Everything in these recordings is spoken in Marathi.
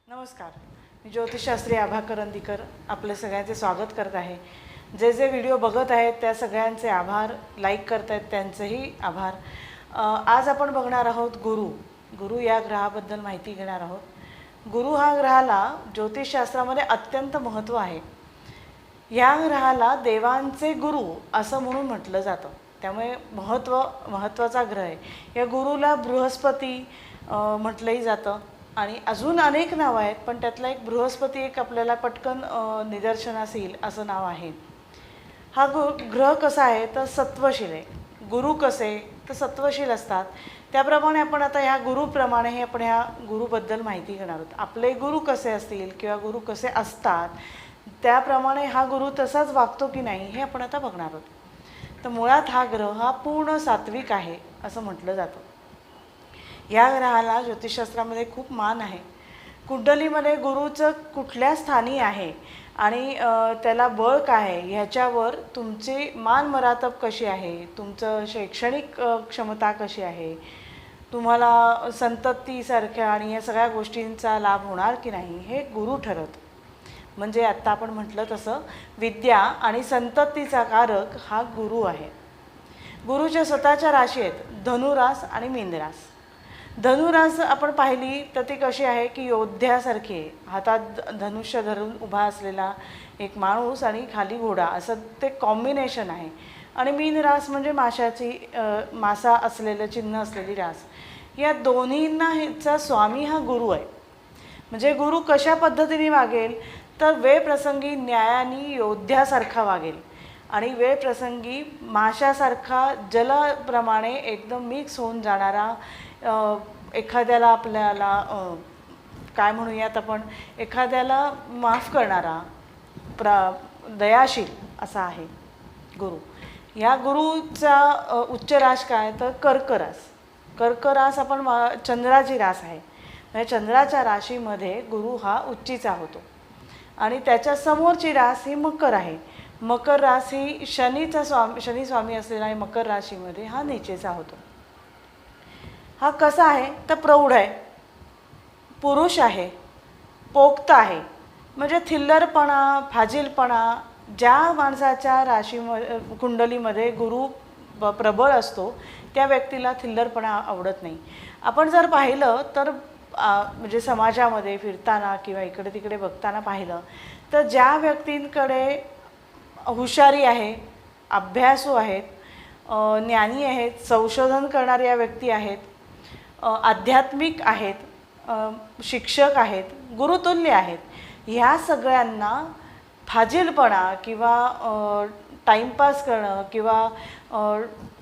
नमस्कार. मी ज्योतिषशास्त्री आभा करंदीकर आपले सगळ्यांचे स्वागत करत आहे. जे जे व्हिडिओ बघत आहेत त्या सगळ्यांचे आभार, लाईक करत आहेत त्यांचेही आभार. आज आपण बघणार आहोत गुरु या ग्रहाबद्दल माहिती घेणार आहोत. गुरु हा ग्रहाला ज्योतिषशास्त्रामध्ये अत्यंत महत्त्व आहे. या ग्रहाला देवांचे गुरु असं म्हणून म्हटलं जातं, त्यामुळे महत्त्वाचा ग्रह आहे. या गुरुला बृहस्पती म्हटलंही जातं आणि अजून अनेक नावं आहेत, पण त्यातलं एक बृहस्पती एक आपल्याला पटकन निदर्शनास येईल असं नाव आहे. हा ग्रह कसा आहे तर सत्वशील आहे. गुरु कसे तर सत्वशील असतात. त्याप्रमाणे आपण आता ह्या गुरुप्रमाणे हे आपण ह्या गुरुबद्दल माहिती घेणार आहोत. आपले गुरु कसे असतील किंवा गुरु कसे असतात त्याप्रमाणे हा गुरु तसाच वागतो की नाही हे आपण आता बघणार आहोत. तर मुळात हा ग्रह हा पूर्ण सात्विक आहे असं म्हटलं जातं. या ग्रहाला ज्योतिषशास्त्रामध्ये खूप मान आहे. कुंडलीमध्ये गुरुचं कुठल्या स्थानी आहे आणि त्याला बळ काय आहे ह्याच्यावर तुमची मान मरातब कशी आहे, तुमचं शैक्षणिक क्षमता कशी आहे, तुम्हाला संततीसारख्या आणि या सगळ्या गोष्टींचा लाभ होणार की नाही हे गुरु ठरवतं. म्हणजे आत्ता आपण म्हटलं तसं विद्या आणि संततीचा कारक हा गुरु आहे. गुरुच्या स्वतःच्या राशी आहेत धनुरास आणि मीन रास. धनुरास आपण पाहिली तर ती कशी आहे की योद्ध्यासारखी आहे. हातात धनुष्य धरून उभा असलेला एक माणूस आणि खाली घोडा असं ते कॉम्बिनेशन आहे. आणि मीन रास म्हणजे मासा असलेलं चिन्ह असलेली रास. या दोन्हींना ह्याचा स्वामी हा गुरु आहे. म्हणजे गुरु कशा पद्धतीने वागेल तर वेळप्रसंगी न्यायाने योद्ध्यासारखा वागेल आणि वेळप्रसंगी माशासारखा जलप्रमाणे एकदम मिक्स होऊन जाणारा, एखाद्याला आपल्याला काय म्हणूयात आपण, एखाद्याला माफ करणारा, दयाशील असा आहे गुरु. या गुरुचा उच्च रास काय तर कर्करास. कर्करास आपण चंद्राची रास आहे. म्हणजे चंद्राच्या राशीमध्ये गुरु हा उच्चीचा होतो आणि त्याच्या समोरची रास ही मकर आहे. मकर रास ही शनी स्वामी असलेला आहे. मकर राशीमध्ये हा नीचेचा होतो. हा कसा आहे तर प्रौढ आहे, पुरुष आहे, पोक्त आहे. म्हणजे थिल्लरपणा, फाजीलपणा, ज्या माणसाच्या राशीमध्ये कुंडलीमध्ये गुरु प्रबळ असतो त्या व्यक्तीला थिल्लरपणा आवडत नाही. आपण जर पाहिलं तर म्हणजे समाजामध्ये फिरताना किंवा इकडे तिकडे बघताना पाहिलं तर ज्या व्यक्तींकडे हुशारी आहे, अभ्यासू आहेत, ज्ञानी आहेत, संशोधन करणाऱ्या व्यक्ती आहेत, आध्यात्मिक आहेत, शिक्षक आहेत, गुरुतुल्य आहेत, ह्या सगळ्यांना फाजीलपणा किंवा टाईमपास करणं किंवा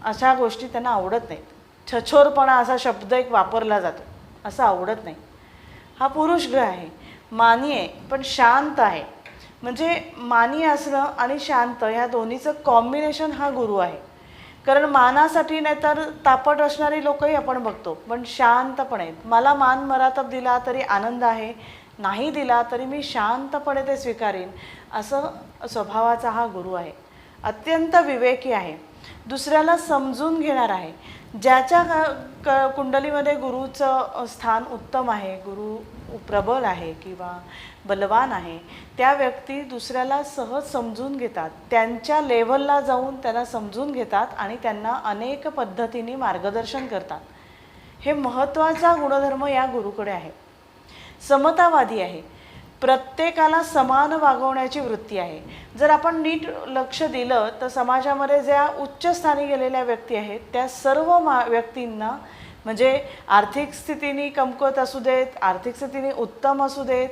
अशा गोष्टी त्यांना आवडत नाहीत. छछोरपणा असा शब्द एक वापरला जातो, असं आवडत नाही. हा पुरुष ग्रह आहे, मानी आहे पण शांत आहे. म्हणजे मानी असणं आणि शांत ह्या दोन्हीचं कॉम्बिनेशन हा गुरु आहे. कारण मानासाठी नाहीतर तापट असणारी लोकही आपण बघतो, पण शांतपण आहेत. मला मान मरातब दिला तरी आनंद आहे, नाही दिला तरी मी शांतपणे ते स्वीकारीन असं स्वभावाचा हा गुरु आहे. अत्यंत विवेकी आहे, दुसऱ्याला समजून घेणार आहे. ज्याच्या कुंडलीमध्ये गुरुचं स्थान उत्तम आहे, गुरु प्रबल आहे किंवा बलवान आहे, त्या व्यक्ती दुसऱ्याला सहज समजून घेतात, त्यांच्या लेव्हलला जाऊन त्यांना समजून घेतात आणि त्यांना अनेक पद्धतीने मार्गदर्शन करतात. हे महत्त्वाचा गुणधर्म या गुरुकडे आहे. समतावादी आहे, प्रत्येकाला समान वागवण्याची वृत्ती आहे. जर आपण नीट लक्ष दिलं तर समाजामध्ये ज्या उच्च स्थानी गेलेल्या व्यक्ती आहेत त्या सर्व व्यक्तींना, म्हणजे आर्थिक स्थितीने कमकुवत असू देत, आर्थिक स्थितीने उत्तम असू देत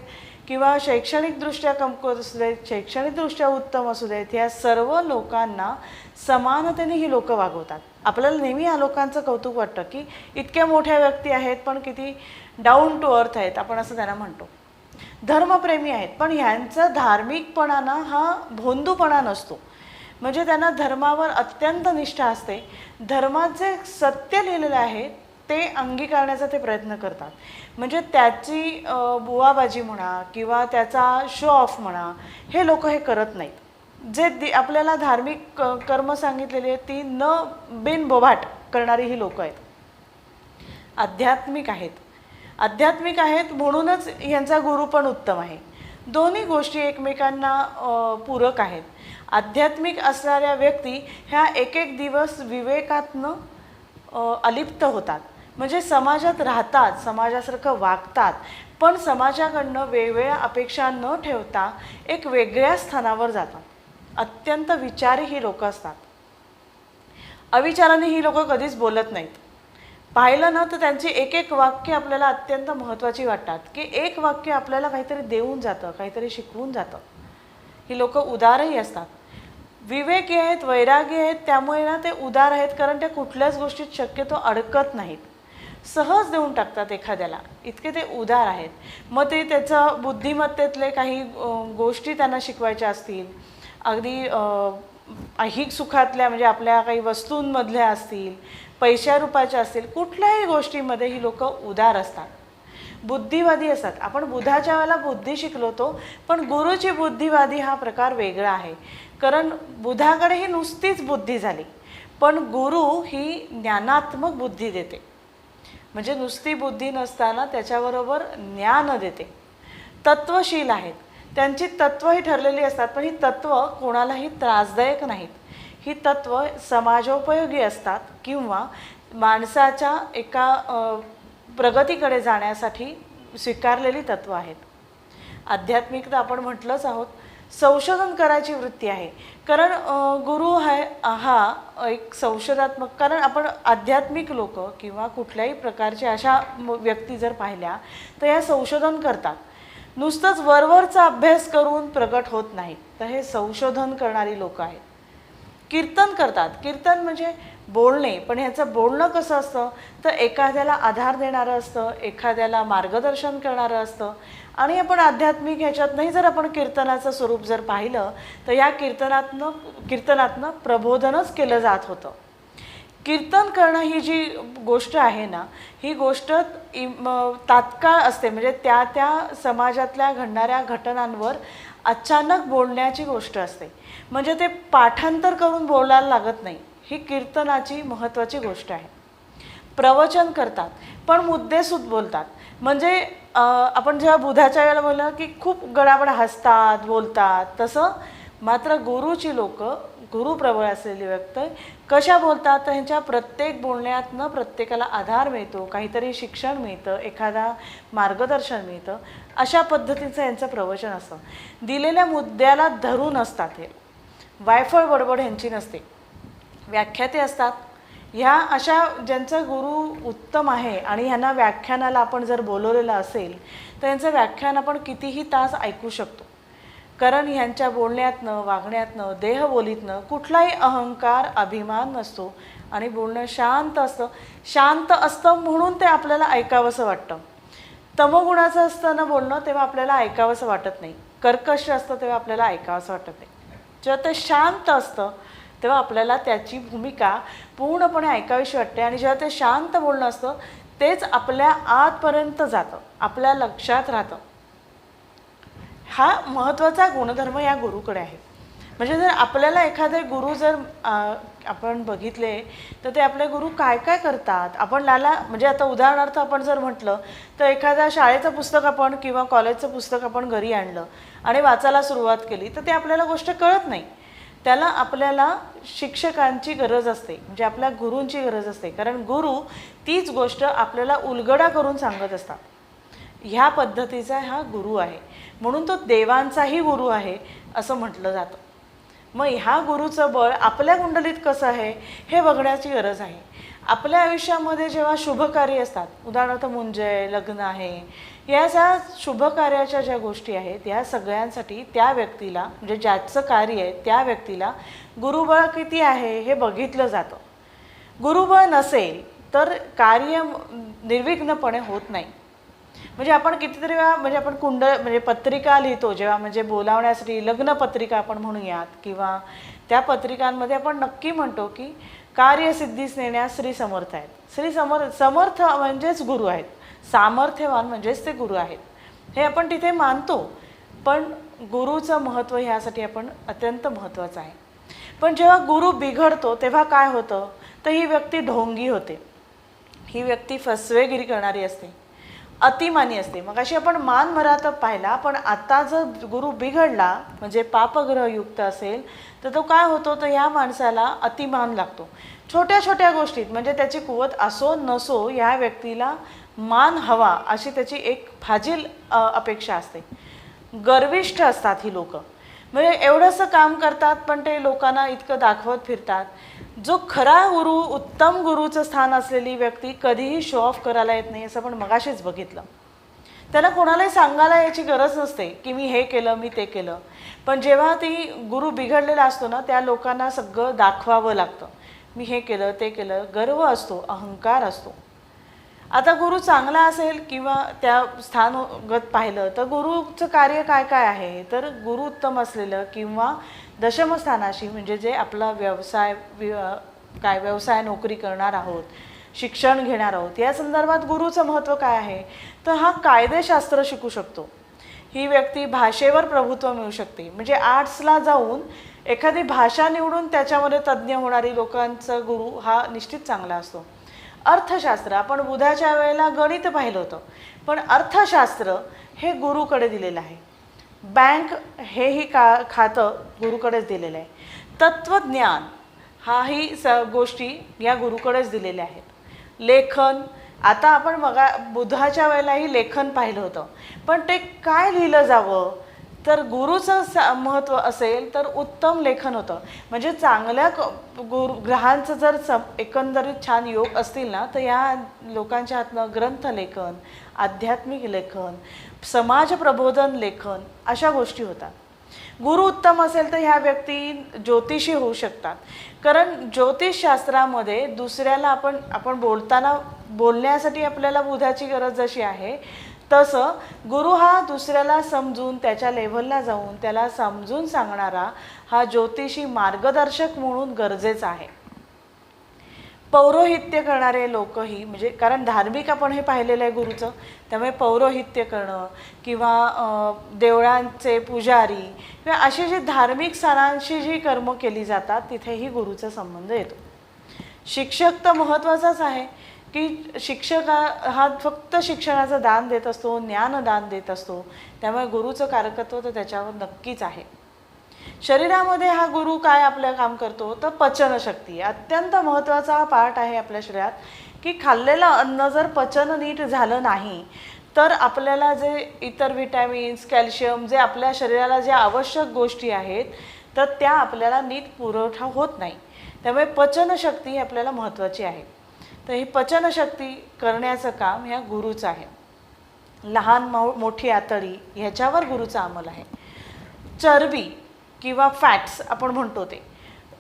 किंवा शैक्षणिकदृष्ट्या कमकुवत असू देत, शैक्षणिकदृष्ट्या उत्तम असू देत, ह्या सर्व लोकांना समानतेने ही लोकं वागवतात. आपल्याला नेहमी या लोकांचं कौतुक वाटतं की इतक्या मोठ्या व्यक्ती आहेत पण किती डाऊन टू अर्थ आहेत, आपण असं त्यांना म्हणतो. धर्मप्रेमी आहेत पण ह्यांचं धार्मिकपणाना हा भोंदूपणा नसतो. म्हणजे त्यांना धर्मावर अत्यंत निष्ठा असते. धर्मात जे सत्य लिहिलेलं आहे ते अंगीकारण्याचा ते प्रयत्न करतात. म्हणजे त्याची बुवाबाजी म्हणा किंवा त्याचा शो ऑफ म्हणा हे लोक हे करत नाहीत. जे आपल्याला धार्मिक कर्म सांगितलेली आहेत ती बिनबोभाट करणारी ही लोक आहेत. आध्यात्मिक आहेत आध्यात्मिक आहेत म्हणूनच यांचा गुरु पण उत्तम आहे. दोन्ही गोष्टी एकमेकांना पूरक आहेत. आध्यात्मिक असणाऱ्या व्यक्ती ह्या एक एक दिवस विवेकातनं अलिप्त होतात, म्हणजे समाजात राहतात, समाजासारखं वागतात, पण समाजाकडनं वेगवेगळ्या अपेक्षा न ठेवता एक वेगळ्या स्थानावर जातात. अत्यंत विचारी ही लोकं असतात. अविचाराने ही लोकं कधीच बोलत नाहीत. पाहिलं ना तर त्यांची एक एक वाक्य आपल्याला अत्यंत महत्त्वाची वाटतात, की एक वाक्य आपल्याला काहीतरी देऊन जातं, काहीतरी शिकवून जातं. ही लोकं उदारही असतात, विवेकी आहेत, वैरागी आहेत, त्यामुळे ना ते उदार आहेत, कारण त्या कुठल्याच गोष्टीत शक्यतो अडकत नाहीत, सहज देऊन टाकतात एखाद्याला, इतके ते उदार आहेत. मग ते त्याचं बुद्धिमत्तेतले काही गोष्टी त्यांना शिकवायच्या असतील, अगदी ऐहिक सुखातल्या म्हणजे आपल्या काही वस्तूंमधल्या असतील, पैशा रुपाच्या असतील, कुठल्याही गोष्टीमध्ये ही लोकं उदार असतात, बुद्धिवादी असतात. आपण बुधाच्या वेळेला बुद्धी शिकलो होतो, पण गुरुची बुद्धिवादी हा प्रकार वेगळा आहे. कारण बुधाकडे ही नुसतीच बुद्धी झाली, पण गुरु ही ज्ञानात्मक बुद्धी देते, म्हणजे नुसती बुद्धी नसताना त्याच्याबरोबर ज्ञान देते. तत्वशील आहेत, त्यांची तत्व ही ठरलेली असतात, पण ही तत्व कोणालाही त्रासदायक नाहीत. ही तत्व समाजोपयोगी असतात किंवा माणसाच्या एका प्रगतीकडे जाण्यासाठी स्वीकारलेली तत्व आहेत. आध्यात्मिकता आपण म्हटलंच आहोत, संशोधन करायची वृत्ती आहे. कारण गुरु हा एक संशोधात्मक, कारण आपण आध्यात्मिक लोक किंवा कुठल्याही प्रकारचे अशा व्यक्ती जर पाहिल्या तर या संशोधन करतात. नुसतंच वरवरचा अभ्यास करून प्रगट होत नाहीत, तर हे संशोधन करणारी लोक आहेत. कीर्तन करतात, कीर्तन म्हणजे बोलणे, पण ह्याचं बोलणं कसं असतं तर एखाद्याला आधार देणारं असतं, एखाद्याला मार्गदर्शन करणारं असतं. आणि आपण आध्यात्मिक ह्याच्यातनंही जर आपण कीर्तनाचं स्वरूप जर पाहिलं तर या कीर्तनातनं प्रबोधनच केलं जात होतं. कीर्तन करणं ही जी गोष्ट आहे ना, ही गोष्ट तात्काळ असते, म्हणजे त्या त्या समाजातल्या घडणाऱ्या घटनांवर अचानक बोलण्याची गोष्ट असते, म्हणजे ते पाठांतर करून बोलायला लागत नाही. ही कीर्तनाची महत्त्वाची गोष्ट आहे. प्रवचन करतात, पण मुद्देसूद बोलतात, म्हणजे आपण जेव्हा बुधाच्या वेळेला बोललं की खूप गडाबड हसतात, बोलतात, तसं मात्र गुरुची लोकं, गुरुप्रबळ असलेली व्यक्ती कशा बोलतात तर ह्यांच्या प्रत्येक बोलण्यातनं प्रत्येकाला आधार मिळतो, काहीतरी शिक्षण मिळतं, एखादा मार्गदर्शन मिळतं, अशा पद्धतीचं यांचं प्रवचन असतं. दिलेल्या मुद्द्याला धरून असतात. हे वायफळ बडबड ह्यांची नसते. व्याख्याते असतात. ह्या अशा ज्यांचा गुरु उत्तम आहे आणि ह्यांना व्याख्यानाला आपण जर बोलवलेलं असेल तर यांचं व्याख्यान आपण कितीही तास ऐकू शकतो, कारण ह्यांच्या बोलण्यातनं, वागण्यातनं, देहबोलीतनं कुठलाही अहंकार, अभिमान नसतो आणि बोलणं शांत असतं. शांत असतं म्हणून ते आपल्याला ऐकावंसं वाटतं. तमोगुणाचं असतं ना बोलणं, तेव्हा आपल्याला ऐकावंसं वाटत नाही. कर्कश असतं तेव्हा आपल्याला ऐकावंसं वाटत नाही. जेव्हा ते शांत असतं तेव्हा आपल्याला त्याची भूमिका पूर्णपणे ऐकावीशी वाटते, आणि जेव्हा ते शांत बोलणं असतं तेच आपल्या आतपर्यंत जातं, आपल्या लक्षात राहतं. हा महत्त्वाचा गुणधर्म या गुरुकडे आहे. म्हणजे जर आपल्याला एखादे गुरु जर आपण बघितले तर ते आपले गुरु काय काय करतात, आपण म्हणजे आता उदाहरणार्थ आपण जर म्हटलं तर एखाद्या शाळेचं पुस्तक आपण किंवा कॉलेजचं पुस्तक आपण घरी आणलं आणि वाचायला सुरुवात केली तर ते आपल्याला गोष्ट कळत नाही. त्याला आपल्याला शिक्षकांची गरज असते, म्हणजे आपल्या गुरूंची गरज असते, कारण गुरु तीच गोष्ट आपल्याला उलगडा करून सांगत असतात. ह्या पद्धतीचा हा गुरु आहे, म्हणून तो देवांचाही गुरु आहे असं म्हटलं जातं. मग ह्या गुरुचं बळ आपल्या कुंडलीत कसं आहे हे बघण्याची गरज आहे. आपल्या आयुष्यामध्ये जेव्हा शुभकार्य असतात, उदाहरणार्थ मुंजय, लग्न आहे, या ज्या शुभकार्याच्या ज्या गोष्टी आहेत या सगळ्यांसाठी त्या व्यक्तीला, म्हणजे ज्याचं कार्य आहे त्या व्यक्तीला गुरुबळ किती आहे हे बघितलं जातं. गुरुबळ नसेल तर कार्य निर्विघ्नपणे होत नाही. म्हणजे आपण कितीतरी वेळा म्हणजे आपण म्हणजे पत्रिका लिहितो जेव्हा, म्हणजे बोलावण्यासाठी लग्न पत्रिका आपण म्हणूयात, किंवा त्या पत्रिकांमध्ये आपण नक्की म्हणतो की कार्यसिद्धीस नेण्यास श्री समर्थ आहेत. समर्थ म्हणजेच गुरु आहेत, सामर्थ्यवान म्हणजेच ते गुरु आहेत, हे आपण तिथे मानतो. पण गुरुचं महत्त्व ह्यासाठी आपण अत्यंत महत्त्वाचं आहे. पण जेव्हा गुरु बिघडतो तेव्हा काय होतं तर ही व्यक्ती ढोंगी होते, ही व्यक्ती फसवेगिरी करणारी असते. अतिमानी असते. मग अशी आपण मान मरातब पाहिला, पण आता जर गुरु बिघडला म्हणजे पापग्रहयुक्त असेल तर तो काय होतो, तर ह्या माणसाला अतिमान लागतो. छोट्या छोट्या गोष्टीत म्हणजे त्याची कुवत असो नसो या व्यक्तीला मान हवा अशी त्याची एक फाजील अपेक्षा असते. गर्विष्ठ असतात ही लोक, म्हणजे एवढंसं काम करतात पण ते लोकांना इतकं दाखवत फिरतात. जो खरा गुरु, उत्तम गुरुचं स्थान असलेली व्यक्ती कधीही शो ऑफ करायला येत नाही, असं आपण मगाशीच बघितलं. त्याला कोणालाही सांगायला याची गरज नसते की मी हे केलं मी ते केलं, पण जेव्हा ती गुरु बिघडलेला असतो ना त्या लोकांना सगळं दाखवावं लागतं. मी हे केलं ते केलं, गर्व असतो, अहंकार असतो. आता गुरु चांगला असेल किंवा त्या स्थानगत पाहिलं तर गुरुचं कार्य काय काय आहे, तर गुरु उत्तम असलेलं किंवा दशमस्थानाशी म्हणजे जे आपला व्यवसाय व्यवसाय नोकरी करणार आहोत, शिक्षण घेणार आहोत, या संदर्भात गुरुचं महत्त्व काय आहे, तर हा कायदेशास्त्र शिकू शकतो. ही व्यक्ती भाषेवर प्रभुत्व मिळू शकते. म्हणजे आर्ट्सला जाऊन एखादी भाषा निवडून त्याच्यामध्ये तज्ज्ञ होणारी लोकांचा गुरु हा निश्चित चांगला असतो. अर्थशास्त्र, आपण बुधाच्या वेळेला गणित पाहिलं होतं, पण अर्थशास्त्र हे गुरुकडे दिलेलं आहे. बँक हेही खातं गुरुकडेच दिलेलं आहे. तत्त्वज्ञान हाही गोष्टी या गुरुकडेच दिलेल्या आहेत. लेखन, आता आपण बुधाच्या वेळेलाही लेखन पाहिलं होतं, पण ते काय लिहिलं जावं, तर गुरुचं महत्त्व असेल तर उत्तम लेखन होतं. म्हणजे चांगल्या ग्रहांचं जर एकंदरीत छान योग असतील ना, तर या लोकांच्या हातनं ग्रंथलेखन, आध्यात्मिक लेखन, समाज प्रबोधन लेखन अशा गोष्टी होतात. गुरु उत्तम असेल तर ह्या व्यक्ती ज्योतिषी होऊ शकतात. कारण ज्योतिषशास्त्रामध्ये दुसऱ्याला आपण बोलण्यासाठी आपल्याला बुधाची गरज जशी आहे, तसं गुरु हा दुसऱ्याला समजून त्याच्या लेव्हलला जाऊन त्याला समजून सांगणारा हा ज्योतिषी मार्गदर्शक म्हणून गरजेचा आहे. पौरोहित्य करणारे लोकही, म्हणजे कारण धार्मिक आपण हे पाहिलेलं आहे गुरुचं, त्यामुळे पौरोहित्य करणं किंवा देवळांचे पुजारी किंवा अशी जी धार्मिक स्थानांशी जी कर्म केली जातात तिथेही गुरुचा संबंध येतो. शिक्षक तर महत्त्वाचाच आहे की शिक्षक हा फक्त शिक्षणाचं दान देत असतो, ज्ञानदान देत असतो, त्यामुळे गुरुचं कारकत्व तर त्याच्यावर नक्कीच आहे. शरीरामध्ये हा गुरु काय आपलं काम करतो, तर पचनशक्ती अत्यंत महत्त्वाचा हा पार्ट आहे आपल्या शरीरात. की खाल्लेलं अन्न जर पचन नीट झालं नाही तर आपल्याला जे इतर व्हिटॅमिन्स, कॅल्शियम, जे आपल्या शरीराला ज्या आवश्यक गोष्टी आहेत तर त्या आपल्याला नीट पुरवठा होत नाही. त्यामुळे पचनशक्ती ही आपल्याला महत्त्वाची आहे. तर ही पचनशक्ती करण्याचं काम ह्या गुरुचं आहे. लहान मोठी आतडी ह्याच्यावर गुरुचा अंमल आहे. चरबी किंवा फॅट्स आपण म्हणतो ते,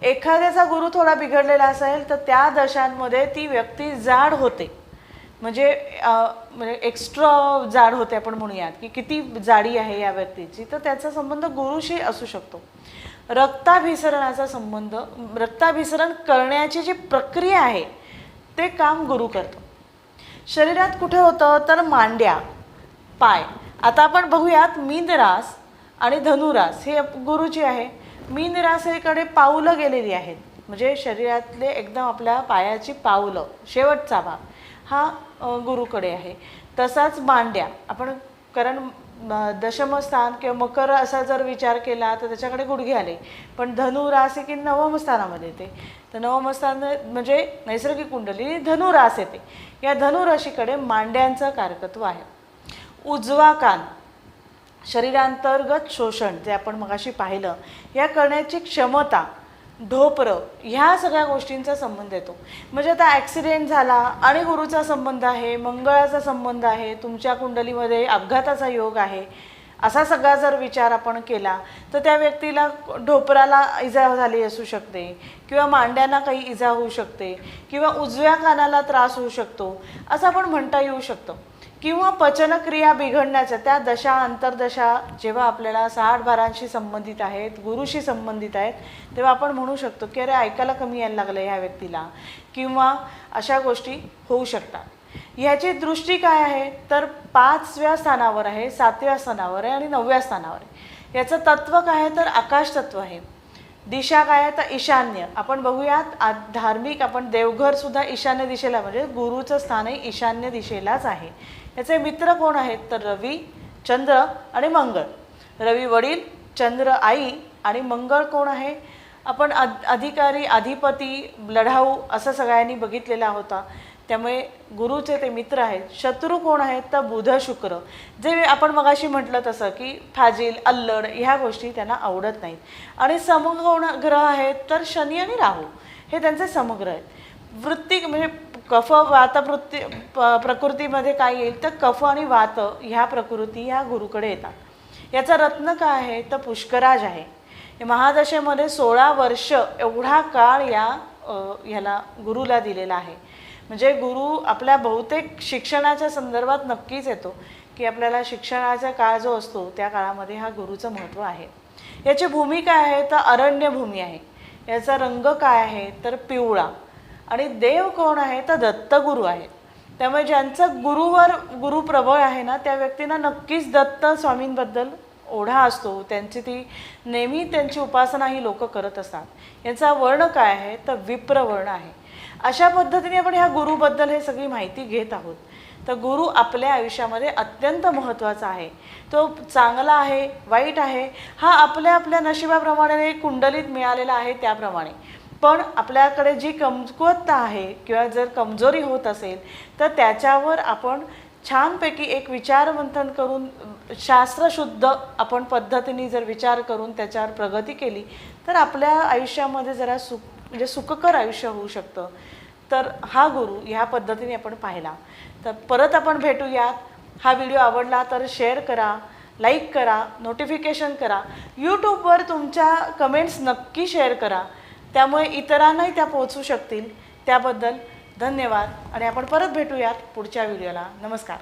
एखाद्याचा गुरु थोडा बिघडलेला असेल तर त्या दशांमध्ये ती व्यक्ती जाड होते, म्हणजे एक्स्ट्रा जाड होते आपण म्हणूयात की किती जाडी आहे या व्यक्तीची, तर त्याचा संबंध गुरुशी असू शकतो. रक्ताभिसरणाचा संबंध, रक्ताभिसरण करण्याची जी प्रक्रिया आहे ते काम गुरु करतो. शरीरात कुठे होतं, तर मांड्या, पाय. आता आपण बघूयात मीन रास आणि धनुरास हे गुरुची आहे. मीन रासेकडे पाऊलं गेलेली आहेत, म्हणजे शरीरातले एकदम आपल्या पायाची पाऊलं, शेवटचा भाग हा गुरुकडे आहे. तसाच मांड्या, आपण कारण दशमस्थान किंवा मकर असा जर विचार केला तर त्याच्याकडे गुडघे आले, पण धनुरास की नवम स्थानामध्ये येते. तर नवम स्थान म्हणजे नैसर्गिक कुंडली धनुरास येते. या धनुराशीकडे मांड्यांचं कारकत्व आहे. उजवा कान, शरीरांतर्गत शोषण जे आपण मगाशी पाहिलं या करण्याची क्षमता, ढोपरं, ह्या सगळ्या गोष्टींचा संबंध येतो. म्हणजे आता ॲक्सिडेंट झाला आणि गुरुचा संबंध आहे, मंगळाचा संबंध आहे, तुमच्या कुंडलीमध्ये अपघाताचा योग आहे, असा सगळा जर विचार आपण केला तर त्या व्यक्तीला ढोपराला इजा झाली असू शकते किंवा मांड्यांना काही इजा होऊ शकते किंवा उजव्या कानाला त्रास होऊ शकतो असं आपण म्हणता येऊ शकतं. किंवा पचनक्रिया बिघडण्याच्या त्या दशा अंतर्दशा जेव्हा आपल्याला 60-12 संबंधित आहेत, गुरुशी संबंधित आहेत, तेव्हा आपण म्हणू शकतो की अरे ऐकायला कमी यायला लागलं ह्या व्यक्तीला, किंवा अशा गोष्टी होऊ शकतात. ह्याची दृष्टी काय आहे, तर 5व्या स्थानावर आहे, 7व्या स्थानावर आहे आणि 9व्या स्थानावर आहे. याचं तत्व काय आहे, तर आकाश तत्व आहे. दिशा काय आहे, तर ईशान्य. आपण बघूयात धार्मिक, आपण देवघर सुद्धा ईशान्य दिशेला, म्हणजे गुरुचं स्थानही ईशान्य दिशेलाच आहे. याचे मित्र कोण आहेत तर रवी, चंद्र आणि मंगळ. रवी वडील, चंद्र आई आणि मंगळ कोण आहे? आपण अधिकारी, अधिपती, लढाऊ असं सगळ्यांनी बघितलेला होता. त्यामुळे गुरुचे ते मित्र आहेत. शत्रू कोण आहेत तर बुध, शुक्र. जे आपण मगाशी म्हटलं तसं की फाजील, अल्लड ह्या गोष्टी त्यांना आवडत नाहीत. आणि समकोण ग्रह आहेत तर शनी आणि राहू हे त्यांचे समग्रह आहेत. वृत्ती म्हणजे कफ वात प्रकृतीमध्ये काय येईल तर कफ आणि वात ह्या प्रकृती ह्या गुरुकडे येतात. याचा रत्न काय आहे तर पुष्कराज आहे. महादशेमध्ये 16 वर्ष एवढा काळ ह्याला गुरुला दिलेला आहे. म्हणजे गुरु आपल्या बहुतेक शिक्षणाच्या संदर्भात नक्कीच येतो की आपल्याला शिक्षणाचा काळ जो असतो त्या काळामध्ये हा गुरुचं महत्त्व आहे. याची भूमी काय आहे तर अरण्यभूमी आहे. याचा रंग काय आहे तर पिवळा. आणि देव कोण आहे तर दत्तगुरू आहे. त्यामुळे ज्यांचं गुरु प्रबळ आहे ना त्या व्यक्तींना नक्कीच दत्त स्वामींबद्दल ओढा असतो. त्यांची नेहमी उपासना ही लोक करत असतात. यांचा वर्ण काय आहे तर विप्र वर्ण आहे. अशा पद्धतीने आपण ह्या गुरुबद्दल हे सगळी माहिती घेत आहोत. तर गुरु आपल्या आयुष्यामध्ये अत्यंत महत्त्वाचा आहे. तो चांगला आहे, वाईट आहे, हा आपल्या नशिबाप्रमाणे कुंडलीत मिळालेला आहे त्याप्रमाणे. पण आपल्याकडे जी कमकुवतता आहे किंवा जर कमजोरी होत असेल तर त्याच्यावर आपण छानपैकी एक विचारमंथन करून शास्त्रशुद्ध आपण पद्धतीने जर विचार करून त्याच्यावर प्रगती केली तर आपल्या आयुष्यामध्ये जरा म्हणजे सुखकर आयुष्य होऊ शकतं. तर हा गुरु ह्या पद्धतीने आपण पाहिला. तर परत आपण भेटूयात. हा व्हिडिओ आवडला तर शेअर करा, लाईक करा, नोटिफिकेशन करा. यूट्यूबवर तुमच्या कमेंट्स नक्की शेअर करा, त्यामुळे इतरांनाही त्या पोहोचू शकतील. त्याबद्दल धन्यवाद आणि आपण परत भेटूयात पुढच्या व्हिडिओला. नमस्कार.